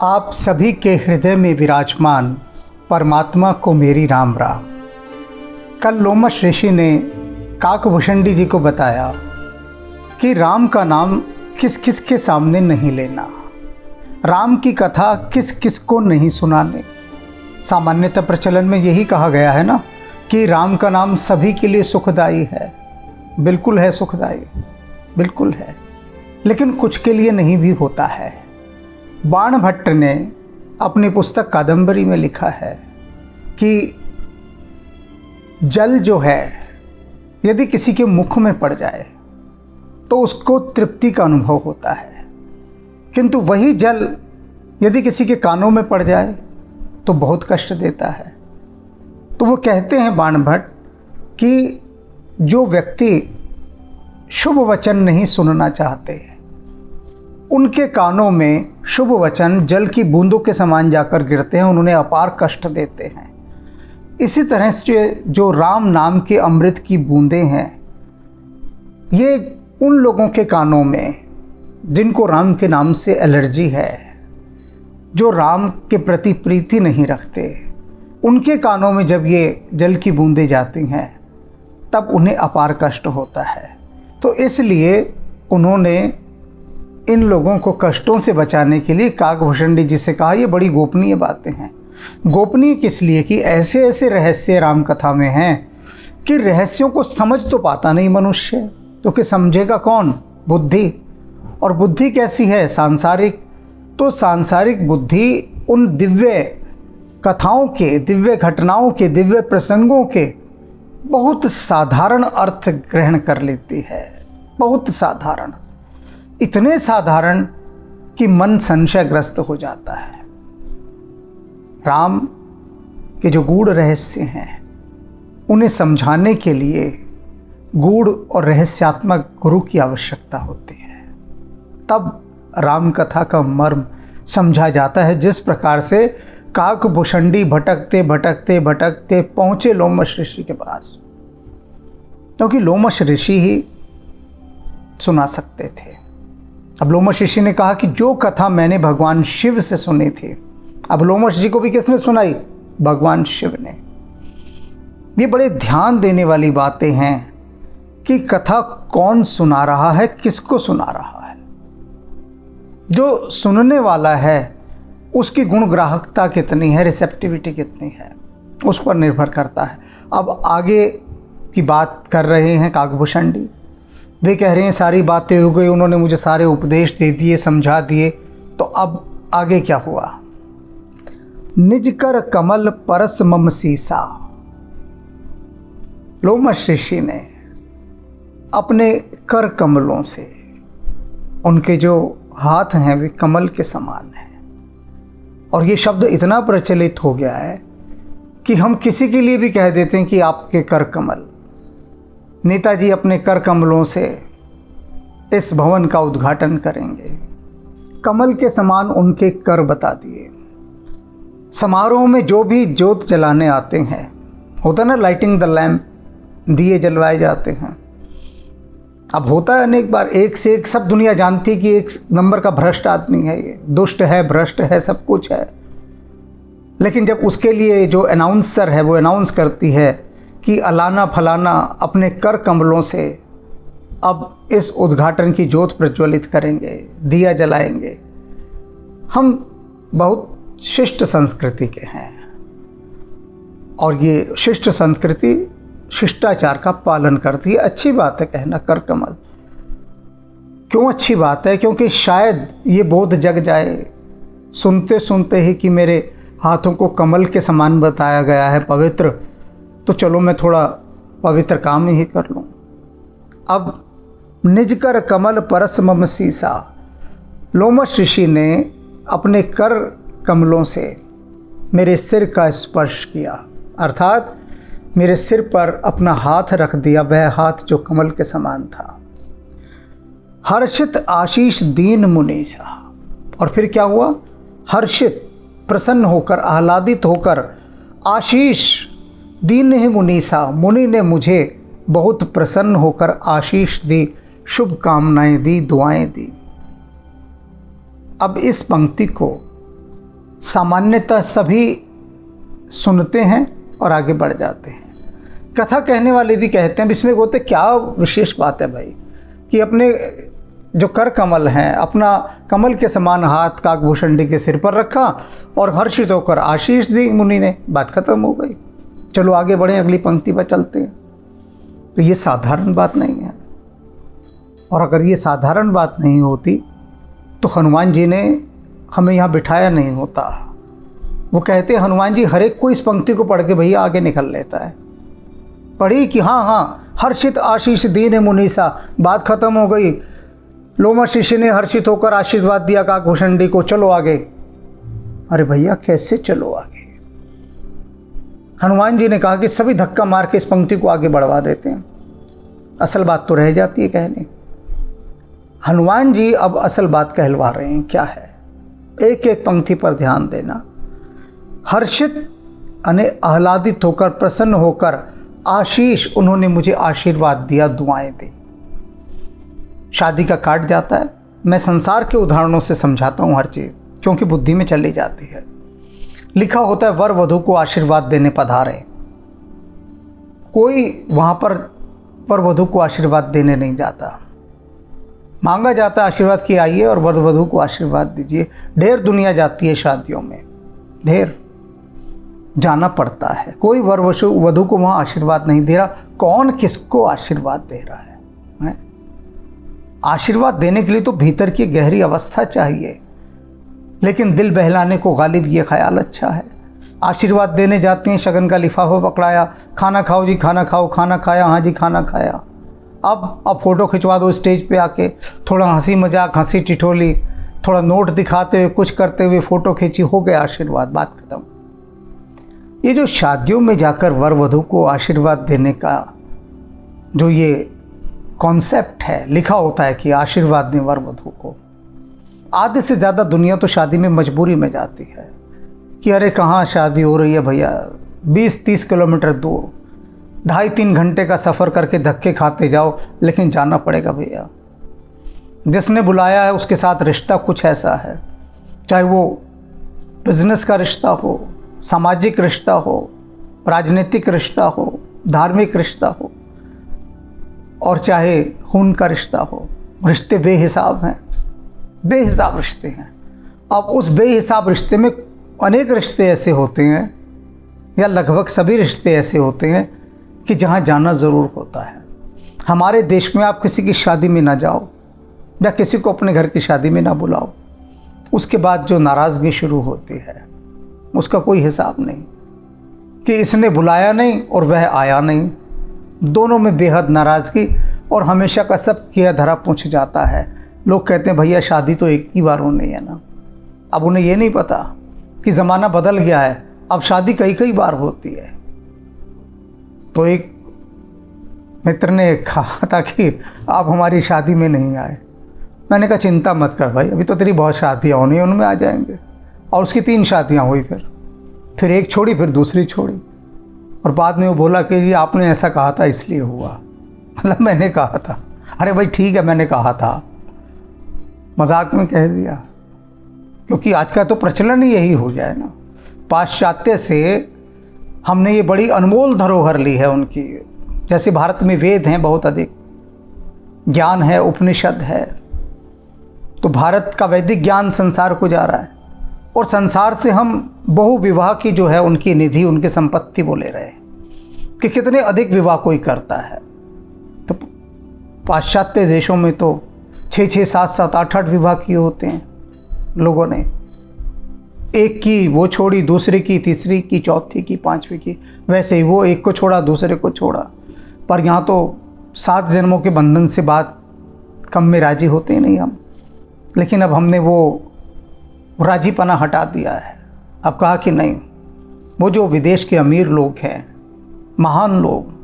आप सभी के हृदय में विराजमान परमात्मा को मेरी राम राम। कल लोमश ऋषि ने काकभूषणी जी को बताया कि राम का नाम किस किस के सामने नहीं लेना, राम की कथा किस किस को नहीं सुनाने। सामान्यतः प्रचलन में यही कहा गया है ना कि राम का नाम सभी के लिए सुखदायी है। बिल्कुल है सुखदायी, बिल्कुल है, लेकिन कुछ के लिए नहीं भी होता है। बाणभट्ट ने अपनी पुस्तक कादंबरी में लिखा है कि जल जो है यदि किसी के मुख में पड़ जाए तो उसको तृप्ति का अनुभव होता है, किंतु वही जल यदि किसी के कानों में पड़ जाए तो बहुत कष्ट देता है। तो वो कहते हैं बाणभट्ट कि जो व्यक्ति शुभ वचन नहीं सुनना चाहते, उनके कानों में शुभ वचन जल की बूंदों के समान जाकर गिरते हैं, उन्हें अपार कष्ट देते हैं। इसी तरह से जो राम नाम के अमृत की बूंदें हैं, ये उन लोगों के कानों में जिनको राम के नाम से एलर्जी है, जो राम के प्रति प्रीति नहीं रखते, उनके कानों में जब ये जल की बूंदें जाती हैं तब उन्हें अपार कष्ट होता है। तो इसलिए उन्होंने इन लोगों को कष्टों से बचाने के लिए काकभूषणी जी से कहा, ये बड़ी गोपनीय बातें हैं। गोपनीय किस लिए कि ऐसे ऐसे रहस्य राम कथा में हैं कि रहस्यों को समझ तो पाता नहीं मनुष्य, क्योंकि समझेगा कौन? बुद्धि। और बुद्धि कैसी है? सांसारिक। तो सांसारिक बुद्धि उन दिव्य कथाओं के, दिव्य घटनाओं के, दिव्य प्रसंगों के बहुत साधारण अर्थ ग्रहण कर लेती है, बहुत साधारण, इतने साधारण कि मन संशयग्रस्त हो जाता है। राम के जो गूढ़ रहस्य हैं उन्हें समझाने के लिए गूढ़ और रहस्यात्मक गुरु की आवश्यकता होती है, तब राम कथा का मर्म समझा जाता है। जिस प्रकार से काकभूषणी भटकते भटकते भटकते पहुँचे लोमश ऋषि के पास, क्योंकि लोमश ऋषि ही सुना सकते थे। अब लोमश ऋषि ने कहा कि जो कथा मैंने भगवान शिव से सुनी थी, अब लोमश जी को भी किसने सुनाई? भगवान शिव ने। ये बड़े ध्यान देने वाली बातें हैं कि कथा कौन सुना रहा है, किसको सुना रहा है। जो सुनने वाला है उसकी गुणग्राहकता कितनी है, रिसेप्टिविटी कितनी है, उस पर निर्भर करता है। अब आगे की बात कर रहे हैं काकभूषणी। वे कह रहे हैं सारी बातें हो गई, उन्होंने मुझे सारे उपदेश दे दिए, समझा दिए, तो अब आगे क्या हुआ? निज कर कमल परस मम सीसा। लोमश ऋषि ने अपने कर कमलों से, उनके जो हाथ हैं वे कमल के समान हैं, और ये शब्द इतना प्रचलित हो गया है कि हम किसी के लिए भी कह देते हैं कि आपके कर कमल। नेताजी अपने कर कमलों से इस भवन का उद्घाटन करेंगे। कमल के समान उनके कर बता दिए। समारोह में जो भी जोत जलाने आते हैं, होता ना लाइटिंग द लैम्प, दिए जलवाए जाते हैं। अब होता है अनेक बार, एक से एक सब दुनिया जानती है कि एक नंबर का भ्रष्ट आदमी है, ये दुष्ट है, भ्रष्ट है, सब कुछ है। लेकिन जब उसके लिए जो अनाउंसर है वो अनाउंस करती है कि अलाना फलाना अपने कर कमलों से अब इस उद्घाटन की ज्योत प्रज्वलित करेंगे, दिया जलाएंगे, हम बहुत शिष्ट संस्कृति के हैं, और ये शिष्ट संस्कृति शिष्टाचार का पालन करती है। अच्छी बात है कहना कर कमल। क्यों अच्छी बात है? क्योंकि शायद ये बोध जग जाए सुनते सुनते ही कि मेरे हाथों को कमल के समान बताया गया है, पवित्र, तो चलो मैं थोड़ा पवित्र काम ही कर लूँ। अब निज कर कमल परस मम सीसा। लोमश ऋषि ने अपने कर कमलों से मेरे सिर का स्पर्श किया, अर्थात मेरे सिर पर अपना हाथ रख दिया, वह हाथ जो कमल के समान था। हर्षित आशीष दीन मुनीसा। और फिर क्या हुआ? हर्षित, प्रसन्न होकर, आह्लादित होकर, आशीष दीन है मुनीसा, मुनि ने मुझे बहुत प्रसन्न होकर आशीष दी, शुभकामनाएं दी, दुआएं दी। अब इस पंक्ति को सामान्यतः सभी सुनते हैं और आगे बढ़ जाते हैं। कथा कहने वाले भी कहते हैं, इसमें होते क्या विशेष बात है भाई कि अपने जो कर कमल हैं, अपना कमल के समान हाथ काकभूषणी के सिर पर रखा और हर्षित होकर आशीष दी मुनि ने, बात खत्म हो गई। चलो आगे बढ़ें, अगली पंक्ति पर चलते हैं। तो ये साधारण बात नहीं है, और अगर ये साधारण बात नहीं होती तो हनुमान जी ने हमें यहाँ बिठाया नहीं होता। वो कहते हैं हनुमान जी हर एक को इस पंक्ति को पढ़ के भैया आगे निकल लेता है। पढ़ी कि हाँ हाँ हर्षित आशीष दीन मुनीसा, बात खत्म हो गई। लोमश ऋषि ने हर्षित होकर आशीर्वाद दिया काकभूषणी को, चलो आगे। अरे भैया कैसे चलो आगे? हनुमान जी ने कहा कि सभी धक्का मार के इस पंक्ति को आगे बढ़वा देते हैं, असल बात तो रह जाती है कहने। हनुमान जी अब असल बात कहलवा रहे हैं, क्या है? एक एक पंक्ति पर ध्यान देना। हर्षित यानी आह्लादित होकर, प्रसन्न होकर, आशीष उन्होंने मुझे आशीर्वाद दिया, दुआएं दी। शादी का काट जाता है, मैं संसार के उदाहरणों से समझाता हूँ हर चीज़, क्योंकि बुद्धि में चली जाती है। लिखा होता है वर वधू को आशीर्वाद देने पधारे, कोई वहाँ पर वर वधू को आशीर्वाद देने नहीं जाता। मांगा जाता है आशीर्वाद की आइए और वर वधू को आशीर्वाद दीजिए। ढेर दुनिया जाती है शादियों में, ढेर जाना पड़ता है। कोई वर वधू को वहाँ आशीर्वाद नहीं दे रहा। कौन किसको आशीर्वाद दे रहा है? आशीर्वाद देने के लिए तो भीतर की गहरी अवस्था चाहिए, लेकिन दिल बहलाने को गालिब ये ख्याल अच्छा है। आशीर्वाद देने जाते हैं, शगन का लिफाफा पकड़ाया, खाना खाओ जी खाना खाओ, खाना खाया, हाँ जी खाना खाया। अब फ़ोटो खिंचवा दो स्टेज पे आके, थोड़ा हंसी मजाक, हंसी टिटोली, थोड़ा नोट दिखाते हुए, कुछ करते हुए फ़ोटो खींची, हो गया आशीर्वाद, बात खत्म। ये जो शादियों में जाकर वर वधू को आशीर्वाद देने का जो ये कॉन्सेप्ट है, लिखा होता है कि आशीर्वाद दें वर वधू को, आधे से ज़्यादा दुनिया तो शादी में मजबूरी में जाती है कि अरे कहाँ शादी हो रही है भैया, 20-30 किलोमीटर दूर, 2.5-3 घंटे का सफ़र करके धक्के खाते जाओ, लेकिन जाना पड़ेगा भैया। जिसने बुलाया है उसके साथ रिश्ता कुछ ऐसा है, चाहे वो बिजनेस का रिश्ता हो, सामाजिक रिश्ता हो, राजनीतिक रिश्ता हो, धार्मिक रिश्ता हो, और चाहे खून का रिश्ता हो। रिश्ते बेहिसाब हैं, बेहिसाब रिश्ते हैं। अब उस बेहिसाब रिश्ते में अनेक रिश्ते ऐसे होते हैं, या लगभग सभी रिश्ते ऐसे होते हैं कि जहाँ जाना ज़रूर होता है। हमारे देश में आप किसी की शादी में ना जाओ, या किसी को अपने घर की शादी में ना बुलाओ, उसके बाद जो नाराज़गी शुरू होती है उसका कोई हिसाब नहीं कि इसने बुलाया नहीं और वह आया नहीं। दोनों में बेहद नाराज़गी, और हमेशा का सब किया धरा पूछ जाता है। लोग कहते हैं भैया शादी तो एक ही बार होनी है ना। अब उन्हें ये नहीं पता कि ज़माना बदल गया है, अब शादी कई कई बार होती है। तो एक मित्र ने कहा था कि आप हमारी शादी में नहीं आए। मैंने कहा चिंता मत कर भाई, अभी तो तेरी बहुत शादियाँ होनी है, उनमें आ जाएंगे। और उसकी 3 शादियाँ हुई, फिर एक छोड़ी, फिर दूसरी छोड़ी, और बाद में वो बोला कि जी आपने ऐसा कहा था इसलिए हुआ। मतलब मैंने कहा था। अरे भाई ठीक है, मैंने कहा था, मजाक में कह दिया, क्योंकि आज का तो प्रचलन ही यही हो गया है ना। पाश्चात्य से हमने ये बड़ी अनमोल धरोहर ली है उनकी। जैसे भारत में वेद हैं बहुत अधिक, ज्ञान है, उपनिषद है, तो भारत का वैदिक ज्ञान संसार को जा रहा है, और संसार से हम बहु विवाह की जो है उनकी निधि, उनकी संपत्ति वो ले रहे हैं कि कितने अधिक विवाह कोई करता है। तो पाश्चात्य देशों में तो 6-6, 7-7, 8-8 विवाह किए होते हैं लोगों ने। एक की वो छोड़ी, दूसरी की, तीसरी की, चौथी की, 5वीं की, वैसे ही वो एक को छोड़ा, दूसरे को छोड़ा। पर यहाँ तो 7 जन्मों के बंधन से बात कम में राजी होते ही नहीं हम। लेकिन अब हमने वो राजीपना हटा दिया है। अब कहा कि नहीं, वो जो विदेश के अमीर लोग हैं, महान लोग,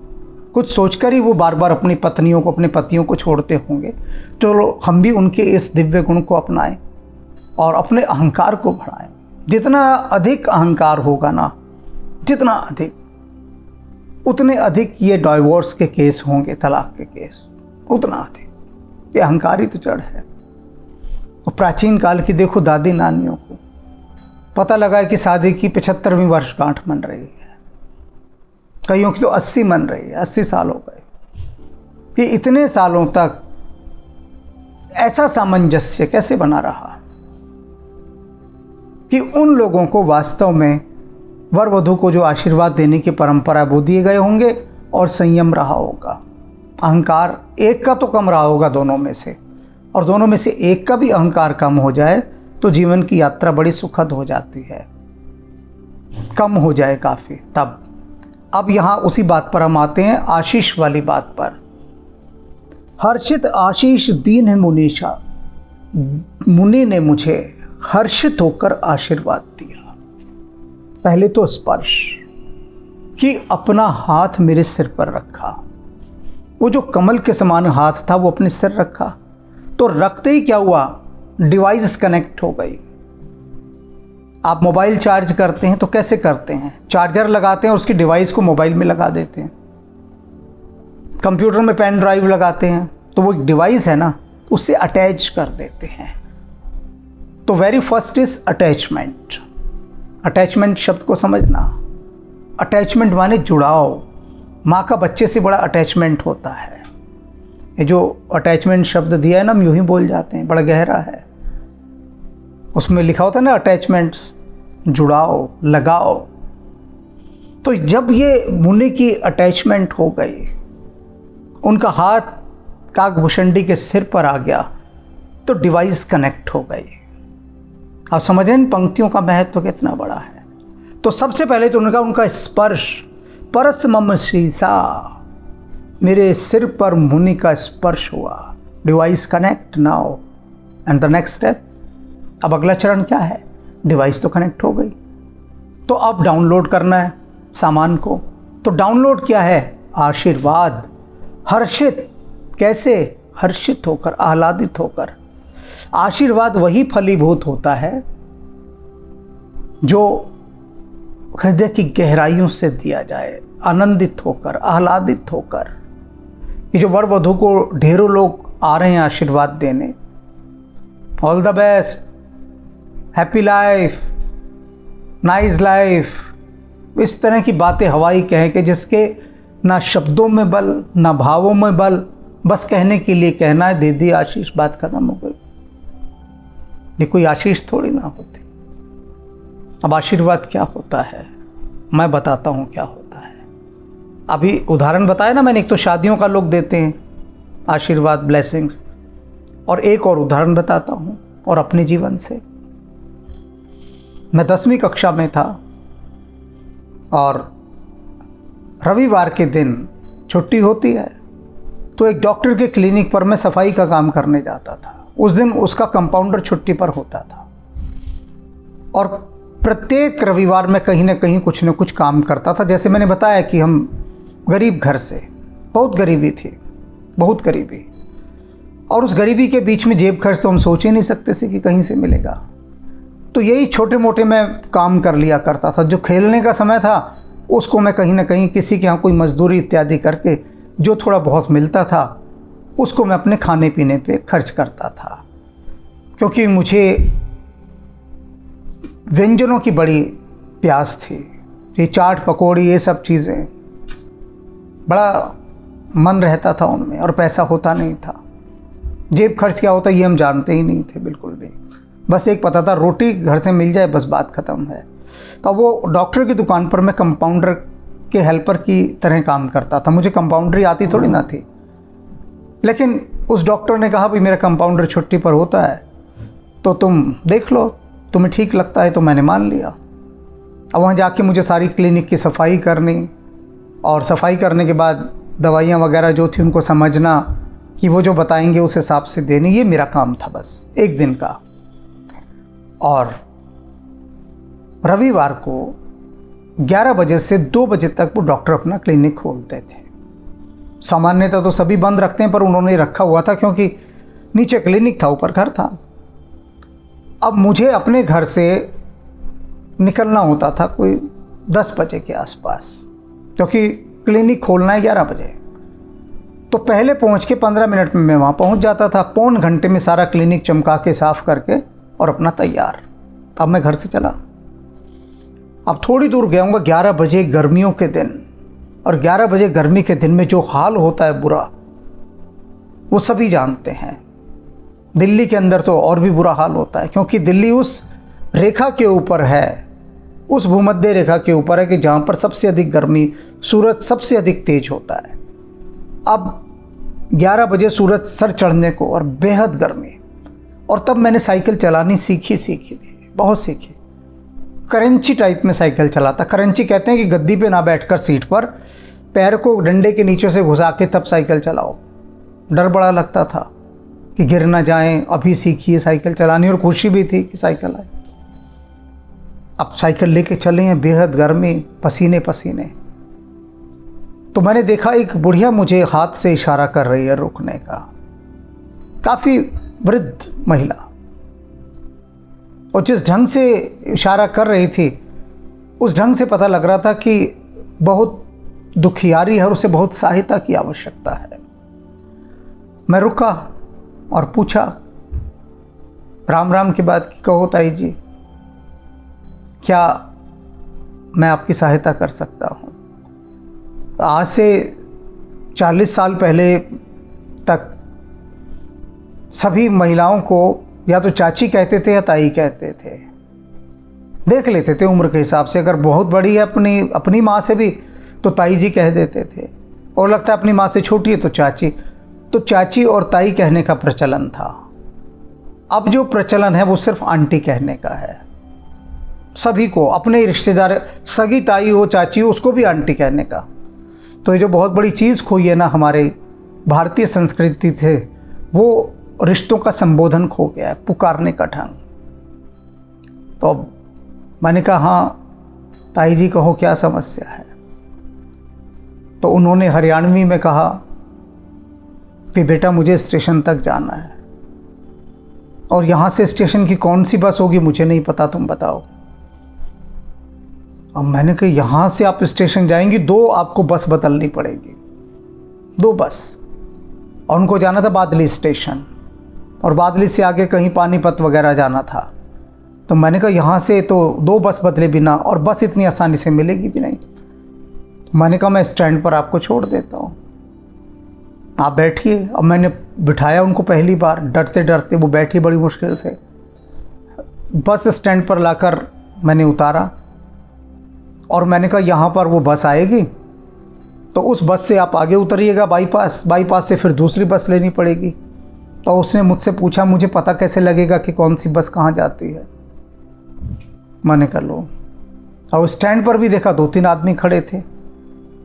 कुछ सोचकर ही वो बार बार अपनी पत्नियों को, अपने पतियों को छोड़ते होंगे। चलो हम भी उनके इस दिव्य गुण को अपनाएं और अपने अहंकार को बढ़ाएं। जितना अधिक अहंकार होगा ना, जितना अधिक, उतने अधिक ये डाइवोर्स के केस होंगे, तलाक के केस, उतना अधिक। ये अहंकार ही तो जड़ है। और प्राचीन काल की देखो दादी नानियों को, पता लगा है कि शादी की 75वीं वर्षगांठ मन रही है, कईयों की तो 80 मन रही है, 80 साल हो गए। कि इतने सालों तक ऐसा सामंजस्य कैसे बना रहा कि उन लोगों को वास्तव में वर वधू को जो आशीर्वाद देने की परंपरा वो दिए गए होंगे और संयम रहा होगा। अहंकार एक का तो कम रहा होगा दोनों में से, और दोनों में से एक का भी अहंकार कम हो जाए तो जीवन की यात्रा बड़ी सुखद हो जाती है, कम हो जाए काफ़ी तब। अब यहाँ उसी बात पर हम आते हैं, आशीष वाली बात पर। हर्षित आशीष दीन है मुनीषा, मुनि ने मुझे हर्षित होकर आशीर्वाद दिया। पहले तो स्पर्श, कि अपना हाथ मेरे सिर पर रखा। वो जो कमल के समान हाथ था वो अपने सिर रखा, तो रखते ही क्या हुआ, डिवाइस कनेक्ट हो गई। आप मोबाइल चार्ज करते हैं तो कैसे करते हैं, चार्जर लगाते हैं और उसकी डिवाइस को मोबाइल में लगा देते हैं। कंप्यूटर में पेन ड्राइव लगाते हैं तो वो एक डिवाइस है ना, उससे अटैच कर देते हैं। तो very first is attachment. Attachment शब्द को समझना, अटैचमेंट माने जुड़ाव। माँ का बच्चे से बड़ा अटैचमेंट होता है। ये जो अटैचमेंट शब्द दिया है ना, हम यूं ही बोल जाते हैं, बड़ा गहरा है। उसमें लिखा होता है ना अटैचमेंट्स, जुड़ाव, लगाव। तो जब ये मुनि की अटैचमेंट हो गई, उनका हाथ काकभूषणी के सिर पर आ गया तो डिवाइस कनेक्ट हो गई। आप समझ रहे हैं पंक्तियों का महत्व कितना बड़ा है। तो सबसे पहले तो उनका स्पर्श, परस मम शीसा, मेरे सिर पर मुनि का स्पर्श हुआ। Device connect now and the next step. अब अगला चरण क्या है, डिवाइस तो कनेक्ट हो गई, तो अब डाउनलोड करना है सामान को। तो डाउनलोड क्या है, आशीर्वाद। हर्षित, कैसे, हर्षित होकर, आह्लादित होकर। आशीर्वाद वही फलीभूत होता है जो हृदय की गहराइयों से दिया जाए, आनंदित होकर, आह्लादित होकर। ये जो वर वधू को ढेरों लोग आ रहे हैं आशीर्वाद देने, all the best, happy life, nice life, इस तरह की बातें हवाई कह के, जिसके ना शब्दों में बल ना भावों में बल, बस कहने के लिए कहना है, दे दी आशीष, बात खत्म हो गई। ये कोई आशीष थोड़ी ना होती। अब आशीर्वाद क्या होता है मैं बताता हूँ क्या होता है। अभी उदाहरण बताया ना मैंने, एक तो शादियों का लोग देते हैं आशीर्वाद, ब्लेसिंग्स, और एक और उदाहरण बताता हूँ और अपने जीवन से। मैं 10वीं कक्षा में था और रविवार के दिन छुट्टी होती है, तो एक डॉक्टर के क्लिनिक पर मैं सफाई का काम करने जाता था। उस दिन उसका कंपाउंडर छुट्टी पर होता था और प्रत्येक रविवार में कहीं ना कहीं कुछ न कुछ काम करता था। जैसे मैंने बताया कि हम गरीब घर से, बहुत गरीबी थी, बहुत गरीबी, और उस गरीबी के बीच में जेब खर्च तो हम सोच ही नहीं सकते थे कि कहीं से मिलेगा। तो यही छोटे मोटे मैं काम कर लिया करता था। जो खेलने का समय था उसको मैं कहीं ना कहीं किसी के यहाँ कोई मजदूरी इत्यादि करके जो थोड़ा बहुत मिलता था उसको मैं अपने खाने पीने पे खर्च करता था, क्योंकि मुझे व्यंजनों की बड़ी प्यास थी। ये चाट पकौड़ी, ये सब चीज़ें बड़ा मन रहता था उनमें, और पैसा होता नहीं था। जेब खर्च क्या होता है ये हम जानते ही नहीं थे बिल्कुल भी। बस एक पता था, रोटी घर से मिल जाए बस बात ख़त्म है। तो वो डॉक्टर की दुकान पर मैं कंपाउंडर के हेल्पर की तरह काम करता था। मुझे कंपाउंडरी आती थोड़ी ना थी, लेकिन उस डॉक्टर ने कहा भाई मेरा कंपाउंडर छुट्टी पर होता है तो तुम देख लो, तुम्हें ठीक लगता है। तो मैंने मान लिया। अब वहाँ जाके मुझे सारी क्लिनिक की सफाई करनी, और सफाई करने के बाद दवाइयाँ वगैरह जो थी उनको समझना कि वो जो बताएंगे उस हिसाब से देनी, ये मेरा काम था बस एक दिन का। और रविवार को 11 बजे से 2 बजे तक वो डॉक्टर अपना क्लिनिक खोलते थे। सामान्यतः तो सभी बंद रखते हैं, पर उन्होंने रखा हुआ था क्योंकि नीचे क्लिनिक था, ऊपर घर था। अब मुझे अपने घर से निकलना होता था कोई 10 बजे के आसपास, क्योंकि क्लिनिक खोलना है 11 बजे। तो पहले पहुंच के 15 मिनट में मैं वहाँ पहुँच जाता था। पौन घंटे में सारा क्लिनिक चमका के साफ़ करके और अपना तैयार। अब मैं घर से चला अब थोड़ी दूर गया हूँगा, 11 बजे गर्मियों के दिन, और 11 बजे गर्मी के दिन में जो हाल होता है बुरा, वो सभी जानते हैं। दिल्ली के अंदर तो और भी बुरा हाल होता है, क्योंकि दिल्ली उस रेखा के ऊपर है, उस भूमध्य रेखा के ऊपर है कि जहाँ पर सबसे अधिक गर्मी, सूरज सबसे अधिक तेज होता है। अब 11 बजे सूरज सर चढ़ने को और बेहद गर्मी, और तब मैंने साइकिल चलानी सीखी थी, बहुत सीखी। करंची टाइप में साइकिल चलाता। करंची कहते हैं कि गद्दी पे ना बैठकर सीट पर पैर को डंडे के नीचे से घुसा के तब साइकिल चलाओ। डर बड़ा लगता था कि गिर ना जाएं, अभी सीखी है साइकिल चलानी, और खुशी भी थी कि साइकिल आई। अब साइकिल लेके चले हैं, बेहद गर्मी, पसीने पसीने। तो मैंने देखा एक बुढ़िया मुझे हाथ से इशारा कर रही है रुकने का, काफ़ी वृद्ध महिला, और जिस ढंग से इशारा कर रही थी उस ढंग से पता लग रहा था कि बहुत दुखियारी है और उसे बहुत सहायता की आवश्यकता है। मैं रुका और पूछा राम राम की बात की, कहो ताई जी, क्या मैं आपकी सहायता कर सकता हूँ? आज से 40 साल पहले तक सभी महिलाओं को या तो चाची कहते थे या ताई कहते थे, देख लेते थे उम्र के हिसाब से। अगर बहुत बड़ी है अपनी माँ से भी तो ताई जी कह देते थे, और लगता है अपनी माँ से छोटी है तो चाची। तो चाची और ताई कहने का प्रचलन था। अब जो प्रचलन है वो सिर्फ आंटी कहने का है। सभी को, अपने रिश्तेदार, सगी ताई हो चाची हो, उसको भी आंटी कहने का। तो ये जो बहुत बड़ी चीज़ खोई है ना हमारे भारतीय संस्कृति थे, वो रिश्तों का संबोधन खो गया है, पुकारने का ढंग। तो अब मैंने कहा हाँ ताई जी कहो क्या समस्या है? तो उन्होंने हरियाणवी में कहा कि बेटा मुझे स्टेशन तक जाना है, और यहाँ से स्टेशन की कौन सी बस होगी मुझे नहीं पता, तुम बताओ। अब मैंने कहा यहाँ से आप स्टेशन जाएंगी, 2 आपको बस बदलनी पड़ेगी, 2 बस। और उनको जाना था बादली स्टेशन, और बादली से आगे कहीं पानीपत वगैरह जाना था। तो मैंने कहा यहाँ से तो 2 बस बदले बिना, और बस इतनी आसानी से मिलेगी भी नहीं। मैंने कहा मैं स्टैंड पर आपको छोड़ देता हूँ, आप बैठिए। अब मैंने बिठाया उनको पहली बार, डरते डरते वो बैठी बड़ी मुश्किल से। बस स्टैंड पर लाकर मैंने उतारा, और मैंने कहा यहाँ पर वो बस आएगी तो उस बस से आप आगे उतरिएगा बाईपास से फिर दूसरी बस लेनी पड़ेगी। तो उसने मुझसे पूछा मुझे पता कैसे लगेगा कि कौन सी बस कहाँ जाती है? मैंने कहा लो। और स्टैंड पर भी देखा 2-3 आदमी खड़े थे।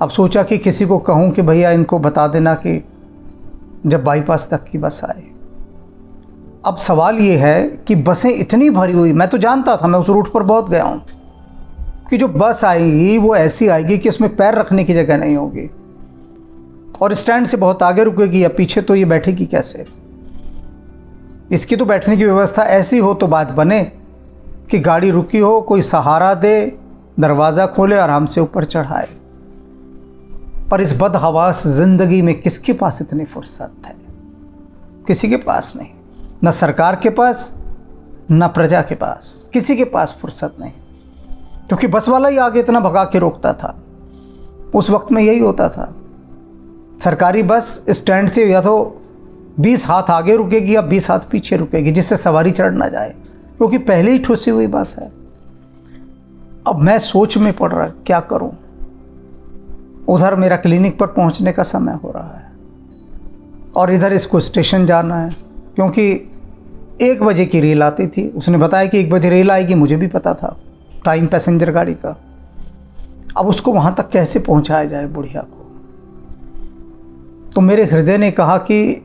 अब सोचा कि किसी को कहूँ कि भैया इनको बता देना कि जब बाईपास तक की बस आए। अब सवाल ये है कि बसें इतनी भरी हुई, मैं तो जानता था, मैं उस रूट पर बहुत गया हूँ, कि जो बस आएगी वो ऐसी आएगी कि उसमें पैर रखने की जगह नहीं होगी, और स्टैंड से बहुत आगे रुकेगी या पीछे, तो ये बैठेगी कैसे? इसकी तो बैठने की व्यवस्था ऐसी हो तो बात बने कि गाड़ी रुकी हो, कोई सहारा दे, दरवाज़ा खोले, आराम से ऊपर चढ़ाए। पर इस बदहवास ज़िंदगी में किसके पास इतनी फुर्सत है? किसी के पास नहीं, न सरकार के पास न प्रजा के पास, किसी के पास फुर्सत नहीं, क्योंकि बस वाला ही आगे इतना भगा के रोकता था। उस वक्त में यही होता था, सरकारी बस स्टैंड से या तो 20 हाथ आगे रुकेगी या 20 हाथ पीछे रुकेगी, जिससे सवारी चढ़ ना जाए, क्योंकि पहले ही ठुसी हुई बस है। अब मैं सोच में पड़ रहा क्या करूं। उधर मेरा क्लिनिक पर पहुंचने का समय हो रहा है, और इधर इसको स्टेशन जाना है, क्योंकि 1 बजे की रेल आती थी। उसने बताया कि 1 बजे रेल आएगी, मुझे भी पता था, टाइम पैसेंजर गाड़ी का। अब उसको वहाँ तक कैसे पहुँचाया जाए बुढ़िया को? तो मेरे हृदय ने कहा कि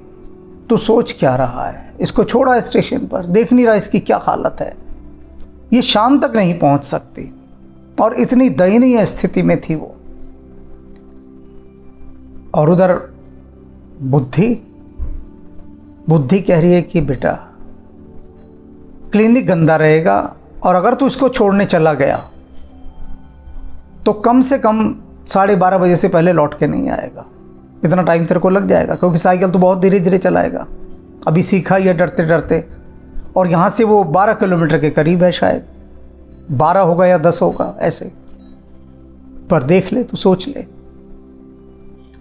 तू सोच क्या रहा है, इसको छोड़ा स्टेशन पर, देख नहीं रहा इसकी क्या हालत है, ये शाम तक नहीं पहुँच सकती। और इतनी दयनीय स्थिति में थी वो। और उधर बुद्धि कह रही है कि बेटा क्लिनिक गंदा रहेगा, और अगर तू इसको छोड़ने चला गया तो कम से कम 12:30 बजे से पहले लौट के नहीं आएगा। इतना टाइम तेरे को लग जाएगा, क्योंकि साइकिल तो बहुत धीरे धीरे चलाएगा, अभी सीखा ही है डरते डरते, और यहाँ से वो 12 किलोमीटर के करीब है शायद। 12 होगा या 10 होगा, ऐसे। पर देख ले तो सोच ले।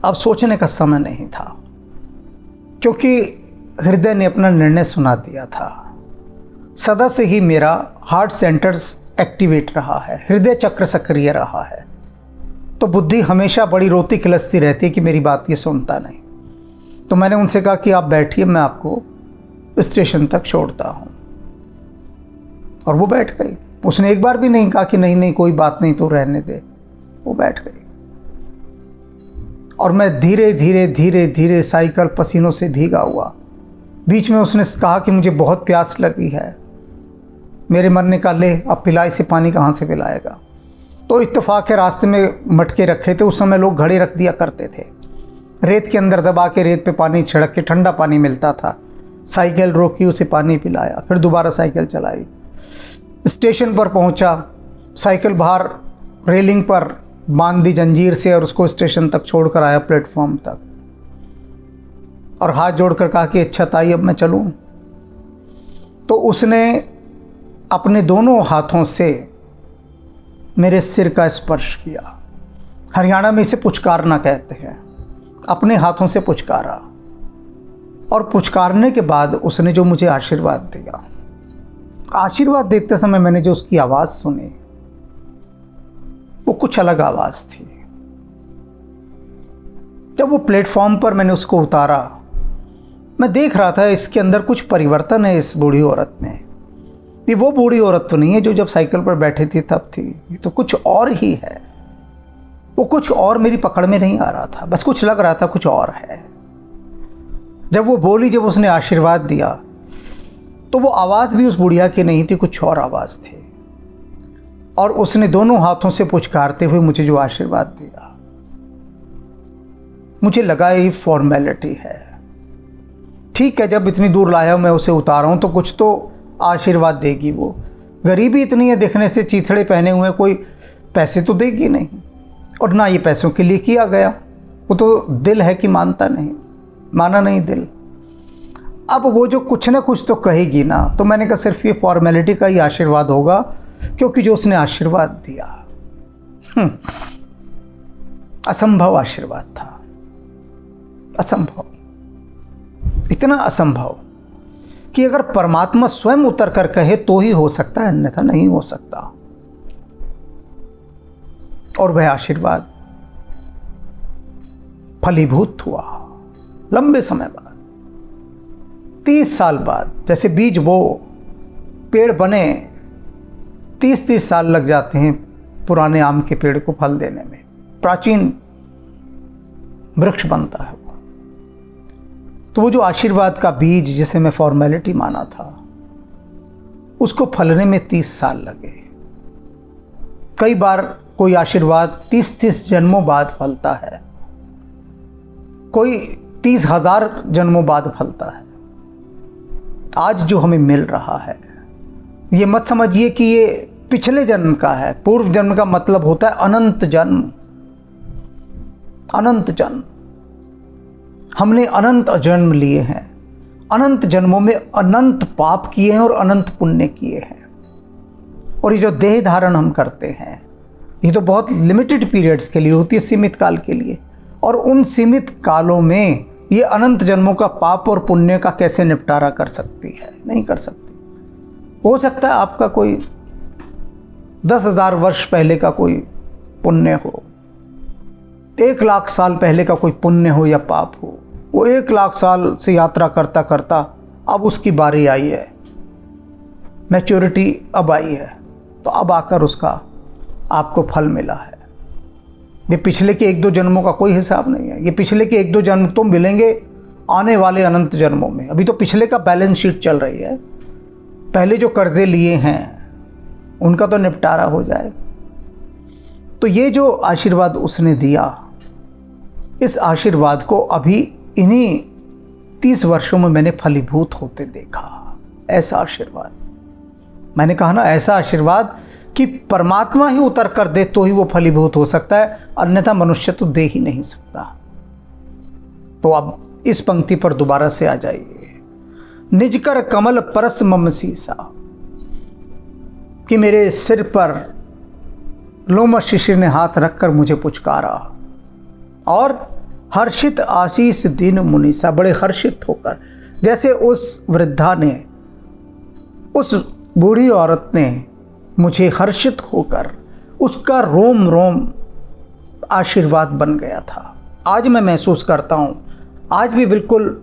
अब सोचने का समय नहीं था, क्योंकि हृदय ने अपना निर्णय सुना दिया था। सदा से ही मेरा हार्ट सेंटर्स एक्टिवेट रहा है, हृदय चक्र सक्रिय रहा है। तो बुद्धि हमेशा बड़ी रोती खिलस्ती रहती है कि मेरी बात ये सुनता नहीं। तो मैंने उनसे कहा कि आप बैठिए, मैं आपको स्टेशन तक छोड़ता हूँ। और वो बैठ गई। उसने एक बार भी नहीं कहा कि नहीं नहीं कोई बात नहीं, तो रहने दे। वो बैठ गई। और मैं धीरे धीरे धीरे धीरे साइकिल पसीनों से भीगा हुआ। बीच में उसने कहा कि मुझे बहुत प्यास लगी है। मेरे मन ने कहा ले अब पिला, इसे पानी कहाँ से पिलाएगा। तो इत्तेफाक के रास्ते में मटके रखे थे। उस समय लोग घड़े रख दिया करते थे, रेत के अंदर दबा के रेत पे पानी छिड़क के ठंडा पानी मिलता था। साइकिल रोकी, उसे पानी पिलाया, फिर दोबारा साइकिल चलाई। स्टेशन पर पहुंचा, साइकिल बाहर रेलिंग पर बांध दी जंजीर से और उसको स्टेशन तक छोड़ कर आया, प्लेटफॉर्म तक। और हाथ जोड़कर कहा कि अच्छा ताई अब मैं चलूं। तो उसने अपने दोनों हाथों से मेरे सिर का स्पर्श किया। हरियाणा में इसे पुचकारना कहते हैं। अपने हाथों से पुचकारा, और पुचकारने के बाद उसने जो मुझे आशीर्वाद दिया, आशीर्वाद देते समय मैंने जो उसकी आवाज़ सुनी वो कुछ अलग आवाज़ थी। जब वो प्लेटफॉर्म पर मैंने उसको उतारा, मैं देख रहा था इसके अंदर कुछ परिवर्तन है इस बूढ़ी औरत में। ये वो बूढ़ी औरत तो नहीं है जो जब साइकिल पर बैठी थी तब थी, ये तो कुछ और ही है। वो कुछ और मेरी पकड़ में नहीं आ रहा था, बस कुछ लग रहा था कुछ और है। जब वो बोली, जब उसने आशीर्वाद दिया, तो वो आवाज़ भी उस बुढ़िया की नहीं थी, कुछ और आवाज़ थी। और उसने दोनों हाथों से पुचकारते हुए मुझे जो आशीर्वाद दिया, मुझे लगा ये फॉर्मेलिटी है। ठीक है, जब इतनी दूर लाया हूं, मैं उसे उतारा हूं, तो कुछ तो आशीर्वाद देगी। वो गरीबी इतनी है, देखने से चीथड़े पहने हुए, कोई पैसे तो देगी नहीं, और ना ये पैसों के लिए किया गया। वो तो दिल है कि मानता नहीं, माना नहीं दिल। अब वो जो कुछ ना कुछ तो कहेगी ना, तो मैंने कहा सिर्फ ये फॉर्मेलिटी का ही आशीर्वाद होगा, क्योंकि जो उसने आशीर्वाद दिया असंभव आशीर्वाद था। असंभव, इतना असंभव कि अगर परमात्मा स्वयं उतर कर कहे तो ही हो सकता है, अन्यथा नहीं हो सकता। और वह आशीर्वाद फलीभूत हुआ लंबे समय बाद, 30 साल बाद। जैसे बीज बो पेड़ बने, 30-30 साल लग जाते हैं पुराने आम के पेड़ को फल देने में। प्राचीन वृक्ष बनता है वो। तो वो जो आशीर्वाद का बीज जिसे मैं फॉर्मेलिटी माना था, उसको फलने में 30 साल लगे। कई बार कोई आशीर्वाद 30-30 जन्मों बाद फलता है, कोई 30,000 जन्मों बाद फलता है। आज जो हमें मिल रहा है, ये मत समझिए कि ये पिछले जन्म का है। पूर्व जन्म का मतलब होता है अनंत जन्म। अनंत जन्म, हमने अनंत जन्म लिए हैं। अनंत जन्मों में अनंत पाप किए हैं और अनंत पुण्य किए हैं। और ये जो देह धारण हम करते हैं, ये तो बहुत लिमिटेड पीरियड्स के लिए होती है, सीमित काल के लिए। और उन सीमित कालों में ये अनंत जन्मों का पाप और पुण्य का कैसे निपटारा कर सकती है? नहीं कर सकती। हो सकता है आपका कोई 10,000 वर्ष पहले का कोई पुण्य हो, 1,00,000 साल पहले का कोई पुण्य हो या पाप हो। वो 1,00,000 साल से यात्रा करता करता अब उसकी बारी आई है, मैच्योरिटी अब आई है, तो अब आकर उसका आपको फल मिला है। ये पिछले के 1-2 जन्मों का कोई हिसाब नहीं है। ये पिछले के 1-2 जन्म तो मिलेंगे आने वाले अनंत जन्मों में। अभी तो पिछले का बैलेंस शीट चल रही है। पहले जो कर्जे लिए हैं उनका तो निपटारा हो जाए। तो ये जो आशीर्वाद उसने दिया, इस आशीर्वाद को अभी इन्हीं 30 वर्षों में मैंने फलीभूत होते देखा। ऐसा आशीर्वाद, मैंने कहा ना, ऐसा आशीर्वाद कि परमात्मा ही उतर कर दे तो ही वो फलीभूत हो सकता है, अन्यथा मनुष्य तो दे ही नहीं सकता। तो अब इस पंक्ति पर दोबारा से आ जाइए। निज कर कमल परस मम सीसा। कि मेरे सिर पर लोमश ऋषि ने हाथ रखकर मुझे पुचकारा और हर्षित आशीष दीन मुनीसा, बड़े हर्षित होकर, जैसे उस वृद्धा ने, उस बूढ़ी औरत ने मुझे हर्षित होकर उसका रोम रोम आशीर्वाद बन गया था। आज मैं महसूस करता हूँ, आज भी बिल्कुल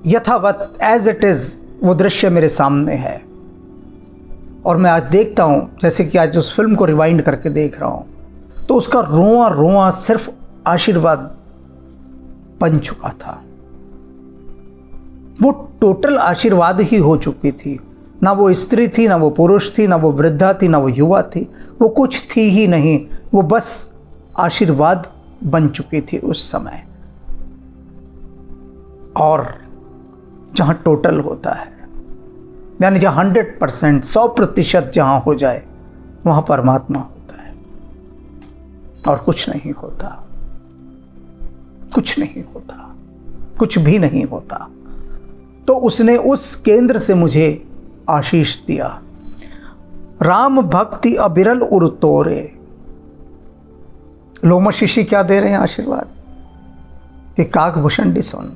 यथावत एज इट इज़ वो दृश्य मेरे सामने है। और मैं आज देखता हूँ, जैसे कि आज उस फिल्म को रिवाइंड करके देख रहा हूँ, तो उसका रोआ रोआ सिर्फ आशीर्वाद बन चुका था। वो टोटल आशीर्वाद ही हो चुकी थी। ना वो स्त्री थी, ना वो पुरुष थी, ना वो वृद्धा थी, ना वो युवा थी, वो कुछ थी ही नहीं, वो बस आशीर्वाद बन चुकी थी उस समय। और जहाँ टोटल होता है, यानी जहाँ 100%, 100% जहाँ हो जाए, वहाँ परमात्मा होता है और कुछ नहीं होता, कुछ नहीं होता, कुछ भी नहीं होता। तो उसने उस केंद्र से मुझे आशीष दिया। राम भक्ति अबिरल उर तोरे। लोमश ऋषि क्या दे रहे हैं आशीर्वाद कि काकभूषणी सुन,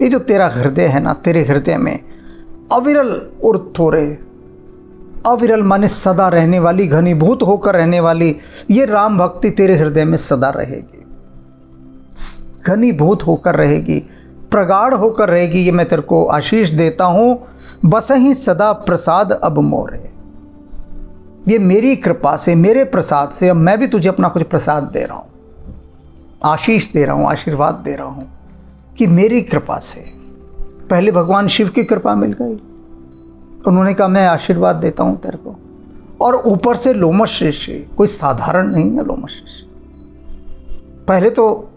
ये जो तेरा हृदय है ना, तेरे हृदय में अविरल उर तोरे, अविरल माने सदा रहने वाली, घनीभूत होकर रहने वाली, ये राम भक्ति तेरे हृदय में सदा रहेगी, घनीभूत होकर रहेगी, प्रगाढ़ होकर रहेगी। ये मैं तेरे को आशीष देता हूँ। बस ही सदा प्रसाद अब मोरे, ये मेरी कृपा से, मेरे प्रसाद से, अब मैं भी तुझे अपना कुछ प्रसाद दे रहा हूँ, आशीष दे रहा हूँ, आशीर्वाद दे रहा हूँ कि मेरी कृपा से। पहले भगवान शिव की कृपा मिल गई, उन्होंने कहा मैं आशीर्वाद देता हूँ तेरे को, और ऊपर से लोमश ऋषि, कोई साधारण नहीं है लोमश ऋषि। पहले तो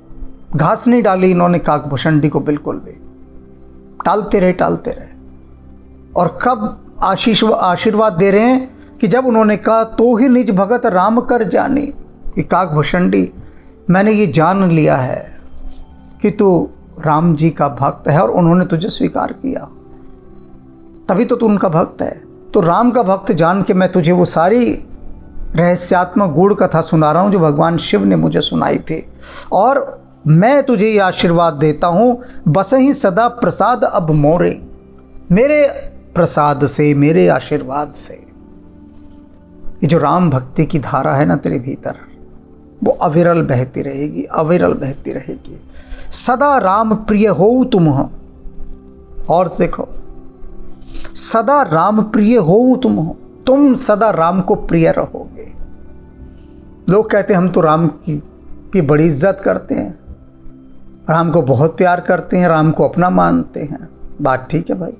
घास नहीं डाली इन्होंने काकभूषणी को, बिल्कुल भी टालते रहे, टालते रहे। और कब आशीर्वाद दे रहे हैं कि जब उन्होंने कहा तो ही निज भगत राम कर जानी, कि काकभूषणी मैंने ये जान लिया है कि तू राम जी का भक्त है और उन्होंने तुझे स्वीकार किया, तभी तो तू उनका भक्त है। तो राम का भक्त जान के मैं तुझे वो सारी रहस्यात्मक गूढ़ कथा सुना रहा हूँ जो भगवान शिव ने मुझे सुनाई थी, और मैं तुझे ये आशीर्वाद देता हूँ, बस ही सदा प्रसाद अब मोरे, मेरे प्रसाद से, मेरे आशीर्वाद से। ये जो राम भक्ति की धारा है ना तेरे भीतर, वो अविरल बहती रहेगी, अविरल बहती रहेगी। सदा राम प्रिय हो तुम हो, और देखो, सदा राम प्रिय हो तुम हो, तुम सदा राम को प्रिय रहोगे। लोग कहते हैं हम तो राम की बड़ी इज्जत करते हैं, राम को बहुत प्यार करते हैं, राम को अपना मानते हैं। बात ठीक है भाई,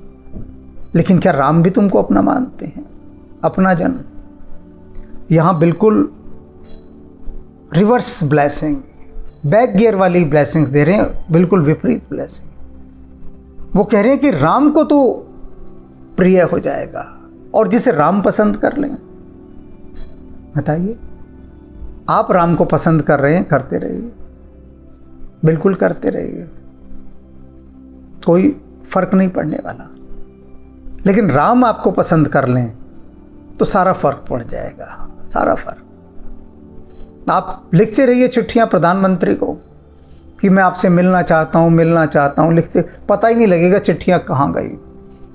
लेकिन क्या राम भी तुमको अपना मानते हैं, अपना जन? यहाँ बिल्कुल रिवर्स ब्लेसिंग, बैक गियर वाली ब्लेसिंग्स दे रहे हैं, बिल्कुल विपरीत ब्लेसिंग। वो कह रहे हैं कि राम को तो प्रिय हो जाएगा, और जिसे राम पसंद कर लें। बताइए, आप राम को पसंद कर रहे हैं, करते रहिए, बिल्कुल करते रहिए, कोई फर्क नहीं पड़ने वाला। लेकिन राम आपको पसंद कर लें तो सारा फर्क पड़ जाएगा, सारा फर्क। आप लिखते रहिए चिट्ठियां प्रधानमंत्री को कि मैं आपसे मिलना चाहता हूं, मिलना चाहता हूं, लिखते, पता ही नहीं लगेगा चिट्ठियां कहाँ गई,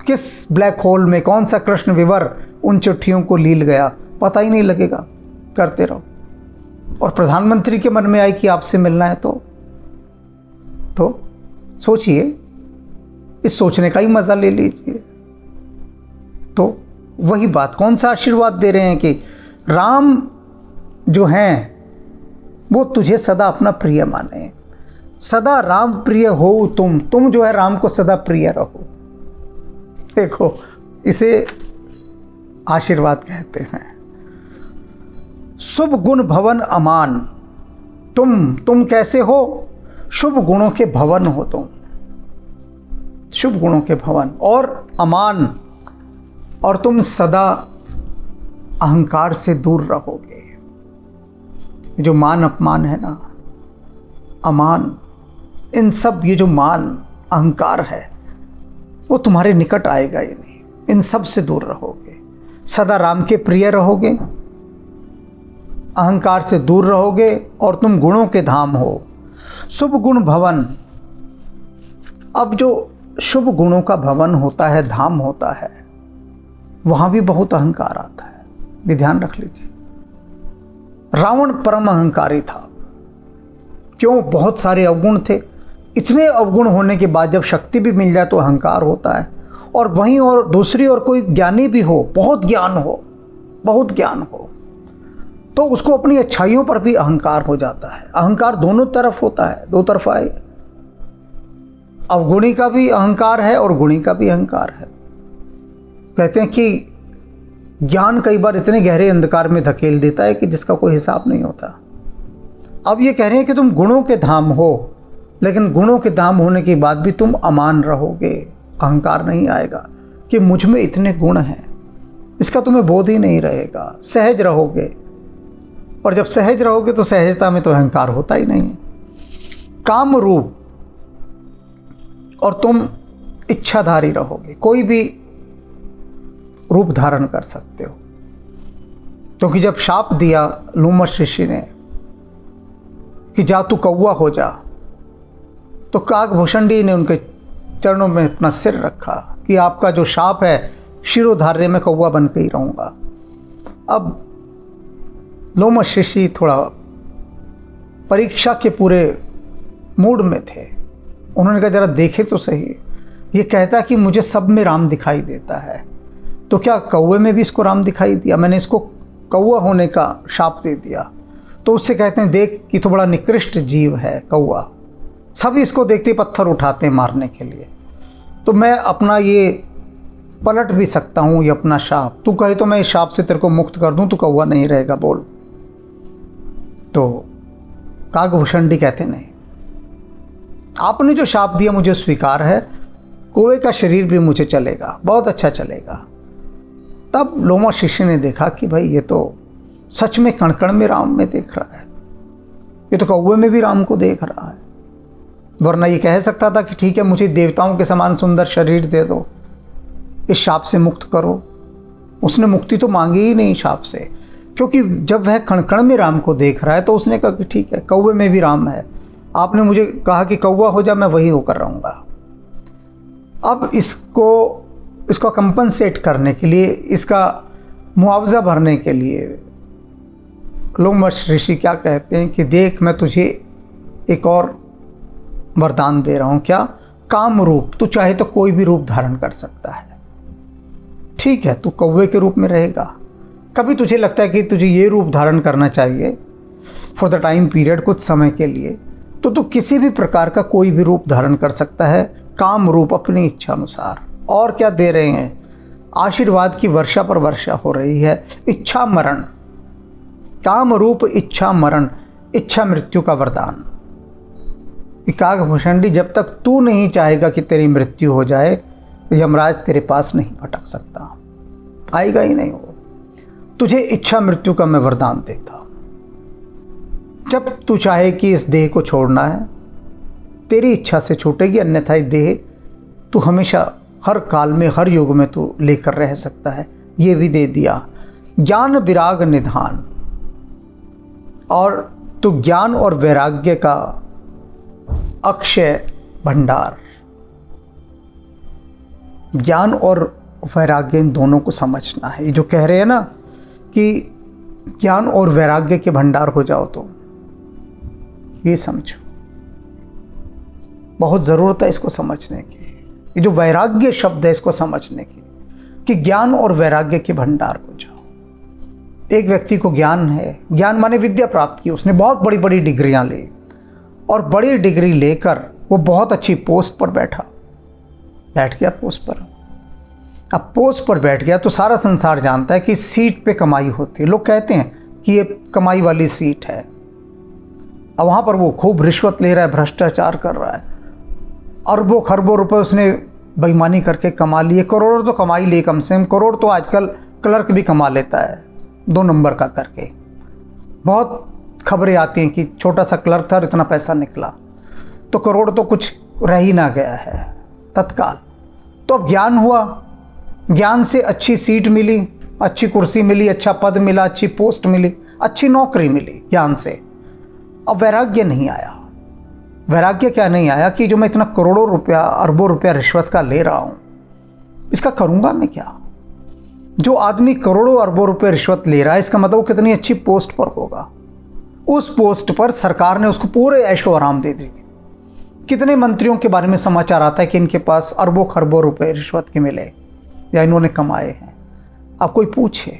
किस ब्लैक होल में कौन सा कृष्ण विवर उन चिट्ठियों को लील गया, पता ही नहीं लगेगा। करते रहो। और प्रधानमंत्री के मन में आए कि आपसे मिलना है तो सोचिए, इस सोचने का ही मजा ले लीजिए। तो वही बात, कौन सा आशीर्वाद दे रहे हैं कि राम जो हैं वो तुझे सदा अपना प्रिय माने, सदा राम प्रिय हो तुम जो है राम को सदा प्रिय रहो। देखो, इसे आशीर्वाद कहते हैं। शुभ गुण भवन अमान, तुम कैसे हो? शुभ गुणों के भवन हो तुम, शुभ गुणों के भवन, और अमान, और तुम सदा अहंकार से दूर रहोगे। जो मान अपमान है ना, अमान, इन सब, ये जो मान अहंकार है वो तुम्हारे निकट आएगा ही नहीं, इन सब से दूर रहोगे। सदा राम के प्रिय रहोगे, अहंकार से दूर रहोगे और तुम गुणों के धाम हो। शुभ गुण भवन। अब जो शुभ गुणों का भवन होता है, धाम होता है, वहां भी बहुत अहंकार आता है, ये ध्यान रख लीजिए। रावण परम अहंकारी था। क्यों? बहुत सारे अवगुण थे। इतने अवगुण होने के बाद जब शक्ति भी मिल जाए तो अहंकार होता है। और वहीं और दूसरी ओर कोई ज्ञानी भी हो, बहुत ज्ञान हो, तो उसको अपनी अच्छाइयों पर भी अहंकार हो जाता है। अहंकार दोनों तरफ होता है, दो तरफा है। अवगुणी का भी अहंकार है और गुणी का भी अहंकार है। कहते हैं कि ज्ञान कई बार इतने गहरे अंधकार में धकेल देता है कि जिसका कोई हिसाब नहीं होता। अब ये कह रहे हैं कि तुम गुणों के धाम हो, लेकिन गुणों के धाम होने के बाद भी तुम अमान रहोगे, अहंकार नहीं आएगा कि मुझ में इतने गुण हैं, इसका तुम्हें बोध ही नहीं रहेगा। सहज रहोगे, और जब सहज रहोगे तो सहजता में तो अहंकार होता ही नहीं है। काम रूप, और तुम इच्छाधारी रहोगे, कोई भी रूप धारण कर सकते हो। क्योंकि जब शाप दिया लोमश ऋषि ने कि जा तू कौवा हो जा, तो काकभूषणी ने उनके चरणों में अपना सिर रखा कि आपका जो शाप है शिरोधार्य में कौवा बन के ही रहूँगा। अब लोमश ऋषि थोड़ा परीक्षा के पूरे मूड में थे। उन्होंने कहा जरा देखे तो सही, ये कहता है कि मुझे सब में राम दिखाई देता है, तो क्या कौवे में भी इसको राम दिखाई दिया? मैंने इसको कौवा होने का शाप दे दिया। तो उससे कहते हैं देख कि तो बड़ा निकृष्ट जीव है कौवा, सभी इसको देखते पत्थर उठाते हैं मारने के लिए, तो मैं अपना ये पलट भी सकता हूँ, ये अपना शाप। तू कहे तो मैं इस शाप से तेरे को मुक्त कर दूँ, तू कौवा नहीं रहेगा, बोल। तो काकभूषणी कहते नहीं, आपने जो शाप दिया मुझे स्वीकार है, कौवे का शरीर भी मुझे चलेगा, बहुत अच्छा चलेगा। तब लोमश ऋषि ने देखा कि भाई ये तो सच में कण कण में राम में देख रहा है, ये तो कौवे में भी राम को देख रहा है। वरना ये कह सकता था कि ठीक है मुझे देवताओं के समान सुंदर शरीर दे दो, इस शाप से मुक्त करो। उसने मुक्ति तो मांगी ही नहीं शाप से, क्योंकि जब वह कण कण में राम को देख रहा है तो उसने कहा कि ठीक है कौवे में भी राम है, आपने मुझे कहा कि कौवा हो जा, मैं वही होकर रहूँगा। अब इसको कंपनसेट करने के लिए, इसका मुआवजा भरने के लिए लोमश ऋषि क्या कहते हैं कि देख मैं तुझे एक और वरदान दे रहा हूँ। क्या? काम रूप। तू चाहे तो कोई भी रूप धारण कर सकता है, ठीक है, तू कौवे के रूप में रहेगा। कभी तुझे लगता है कि तुझे ये रूप धारण करना चाहिए फॉर द टाइम पीरियड, कुछ समय के लिए, तो तू किसी भी प्रकार का कोई भी रूप धारण कर सकता है, काम रूप, अपनी इच्छा अनुसार। और क्या दे रहे हैं? आशीर्वाद की वर्षा पर वर्षा हो रही है। इच्छा मरण, काम रूप, इच्छा मरण, इच्छा मृत्यु का वरदान। काकभूषणी जब तक तू नहीं चाहेगा कि तेरी मृत्यु हो जाए, यमराज तेरे पास नहीं भटक सकता, आएगा ही नहीं वो। तुझे इच्छा मृत्यु का मैं वरदान देता हूं। जब तू चाहे कि इस देह को छोड़ना है, तेरी इच्छा से छूटेगी, अन्यथा देह तू हमेशा, हर काल में, हर युग में तू लेकर रह सकता है। ये भी दे दिया। ज्ञान विराग निधान, और तू ज्ञान और वैराग्य का अक्षय भंडार। ज्ञान और वैराग्य इन दोनों को समझना है। ये जो कह रहे हैं ना कि ज्ञान और वैराग्य के भंडार हो जाओ, तो ये समझो, बहुत ज़रूरत है इसको समझने की। ये जो वैराग्य शब्द है इसको समझने की, कि ज्ञान और वैराग्य के भंडार हो जाओ। एक व्यक्ति को ज्ञान है, ज्ञान माने विद्या प्राप्त की, उसने बहुत बड़ी बड़ी डिग्रियां ली, और बड़ी डिग्री लेकर वो बहुत अच्छी पोस्ट पर बैठ गया पोस्ट पर। अब पोस्ट पर बैठ गया तो सारा संसार जानता है कि सीट पे कमाई होती है। लोग कहते हैं कि ये कमाई वाली सीट है। अब वहाँ पर वो खूब रिश्वत ले रहा है, भ्रष्टाचार कर रहा है, अरबों खरबों रुपए उसने बेईमानी करके कमा लिए, करोड़ तो कमा ही लिए, कम से कम करोड़ तो आजकल क्लर्क भी कमा लेता है 2 नंबर का करके। बहुत खबरें आती हैं कि छोटा सा क्लर्क था और इतना पैसा निकला, तो करोड़ तो कुछ रह ही ना गया है तत्काल। तो अब ज्ञान हुआ, ज्ञान से अच्छी सीट मिली, अच्छी कुर्सी मिली, अच्छा पद मिला, अच्छी पोस्ट मिली, अच्छी नौकरी मिली ज्ञान से। अब वैराग्य नहीं आया। वैराग्य क्या नहीं आया कि जो मैं इतना करोड़ों रुपया, अरबों रुपया रिश्वत का ले रहा हूं, इसका करूंगा मैं क्या? जो आदमी करोड़ों अरबों रुपए रिश्वत ले रहा है, इसका मतलब वो कितनी अच्छी पोस्ट पर होगा। उस पोस्ट पर सरकार ने उसको पूरे ऐशो आराम दे दी। कितने मंत्रियों के बारे में समाचार आता है कि इनके पास अरबों खरबों रुपए रिश्वत के मिले या इन्होंने कमाए हैं। अब कोई पूछे,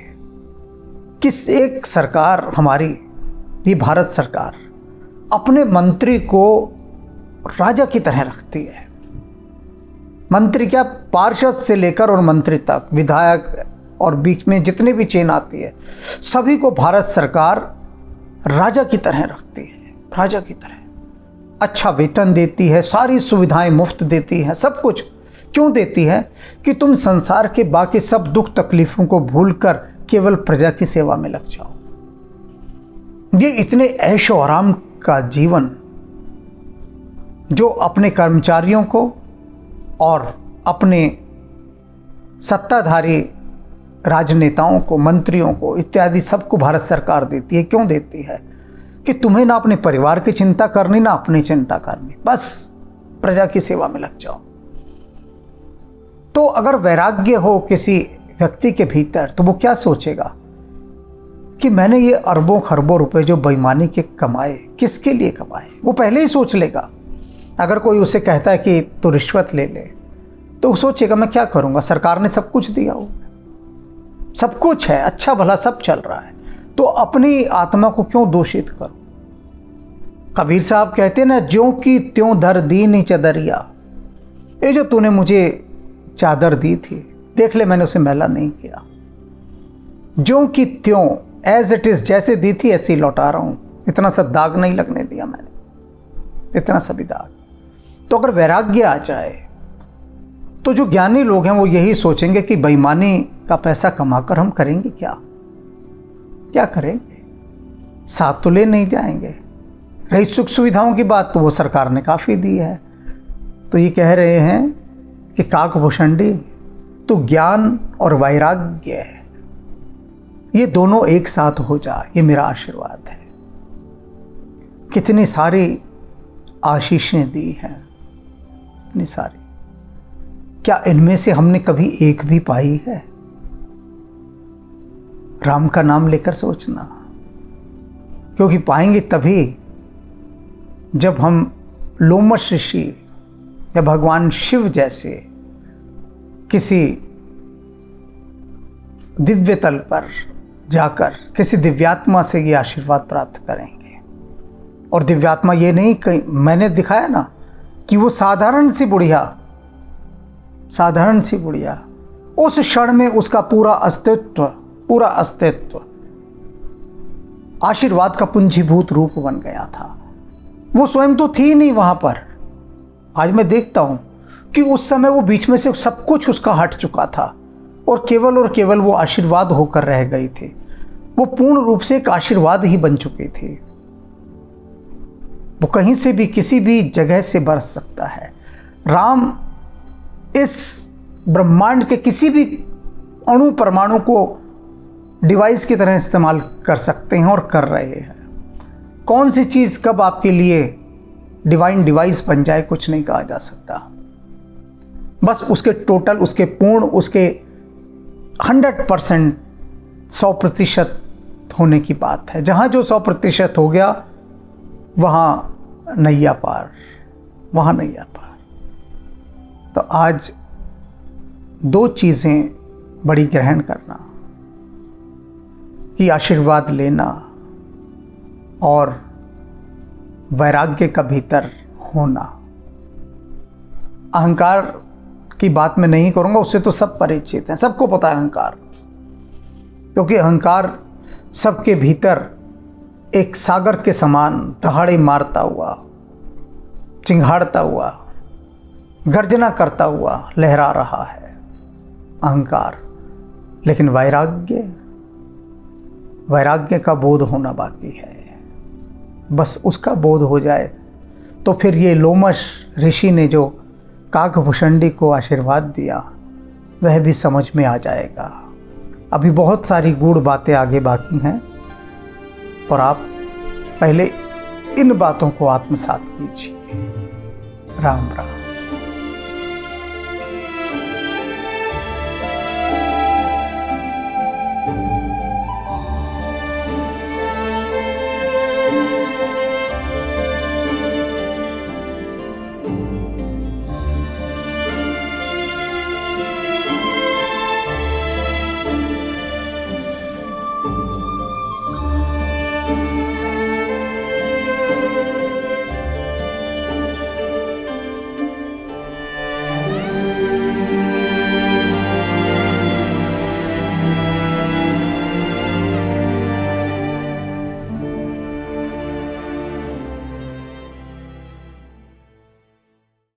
किस एक सरकार हमारी, ये भारत सरकार, अपने मंत्री को राजा की तरह रखती है। मंत्री क्या, पार्षद से लेकर और मंत्री तक, विधायक और बीच में जितने भी चेन आती है, सभी को भारत सरकार राजा की तरह रखती है। राजा की तरह अच्छा वेतन देती है, सारी सुविधाएं मुफ्त देती है, सब कुछ क्यों देती है? कि तुम संसार के बाकी सब दुख तकलीफों को भूलकर केवल प्रजा की सेवा में लग जाओ। ये इतने ऐशो आराम का जीवन जो अपने कर्मचारियों को और अपने सत्ताधारी राजनेताओं को, मंत्रियों को इत्यादि सबको भारत सरकार देती है। क्यों देती है? कि तुम्हें ना अपने परिवार की चिंता करनी, ना अपनी चिंता करनी, बस प्रजा की सेवा में लग जाओ। तो अगर वैराग्य हो किसी व्यक्ति के भीतर, तो वो क्या सोचेगा कि मैंने ये अरबों खरबों रुपए जो बेईमानी के कमाए, किसके लिए कमाए? वो पहले ही सोच लेगा। अगर कोई उसे कहता है कि तू रिश्वत ले ले, तो वो सोचेगा मैं क्या करूंगा, सरकार ने सब कुछ दिया हो, सब कुछ है, अच्छा भला सब चल रहा है, तो अपनी आत्मा को क्यों दूषित करो? कबीर साहब कहते ना, ज्यों की त्यों धर दीनी चदरिया, ये जो तूने मुझे चादर दी थी, देख ले मैंने उसे मैला नहीं किया। ज्यों की त्यों, एज इट इज, जैसे दी थी ऐसे ही लौटा रहा हूं, इतना सा दाग नहीं लगने दिया मैंने, इतना सा भी दाग। तो अगर वैराग्य आ जाए तो जो ज्ञानी लोग हैं वो यही सोचेंगे कि बेईमानी का पैसा कमाकर हम करेंगे क्या? क्या करेंगे? साथ तो ले नहीं जाएंगे। रही सुख सुविधाओं की बात, तो वो सरकार ने काफ़ी दी है। तो ये कह रहे हैं कि काकभूषणी, तो ज्ञान और वैराग्य है, ये दोनों एक साथ हो जाए, ये मेरा आशीर्वाद है। कितनी सारी आशीषें दी हैं, इतनी सारी, क्या इनमें से हमने कभी एक भी पाई है? राम का नाम लेकर सोचना, क्योंकि पाएंगे तभी जब हम लोमश ऋषि या भगवान शिव जैसे किसी दिव्य तल पर जाकर किसी दिव्यात्मा से ये आशीर्वाद प्राप्त करेंगे। और दिव्यात्मा ये नहीं, कहीं मैंने दिखाया ना कि वो साधारण सी बुढ़िया, उस क्षण में उसका पूरा अस्तित्व आशीर्वाद का पुंजीभूत रूप बन गया था। वो स्वयं तो थी नहीं वहां पर। आज मैं देखता हूं कि उस समय वो बीच में से सब कुछ उसका हट चुका था और केवल वो आशीर्वाद होकर रह गई थी। वो पूर्ण रूप से एक आशीर्वाद ही बन चुकी थी। वो कहीं से भी, किसी भी जगह से बरस सकता है। राम इस ब्रह्मांड के किसी भी अणु परमाणु को डिवाइस की तरह इस्तेमाल कर सकते हैं और कर रहे हैं। कौन सी चीज़ कब आपके लिए डिवाइन डिवाइस बन जाए, कुछ नहीं कहा जा सकता। बस उसके टोटल, उसके पूर्ण, उसके 100%, 100% होने की बात है। जहाँ जो 100% हो गया, वहाँ नैया पार। तो आज दो चीज़ें बड़ी ग्रहण करना, कि आशीर्वाद लेना और वैराग्य का भीतर होना। अहंकार की बात मैं नहीं करूँगा, उससे तो सब परिचित हैं, सबको पता है अहंकार। क्योंकि अहंकार सबके भीतर एक सागर के समान दहाड़े मारता हुआ, चिंघाड़ता हुआ, गर्जना करता हुआ लहरा रहा है अहंकार। लेकिन वैराग्य का बोध होना बाकी है। बस उसका बोध हो जाए तो फिर ये लोमश ऋषि ने जो काकभूषणी को आशीर्वाद दिया, वह भी समझ में आ जाएगा अभी बहुत सारी गूढ़ बातें आगे बाकी हैं और आप पहले इन बातों को आत्मसात कीजिए। राम राम।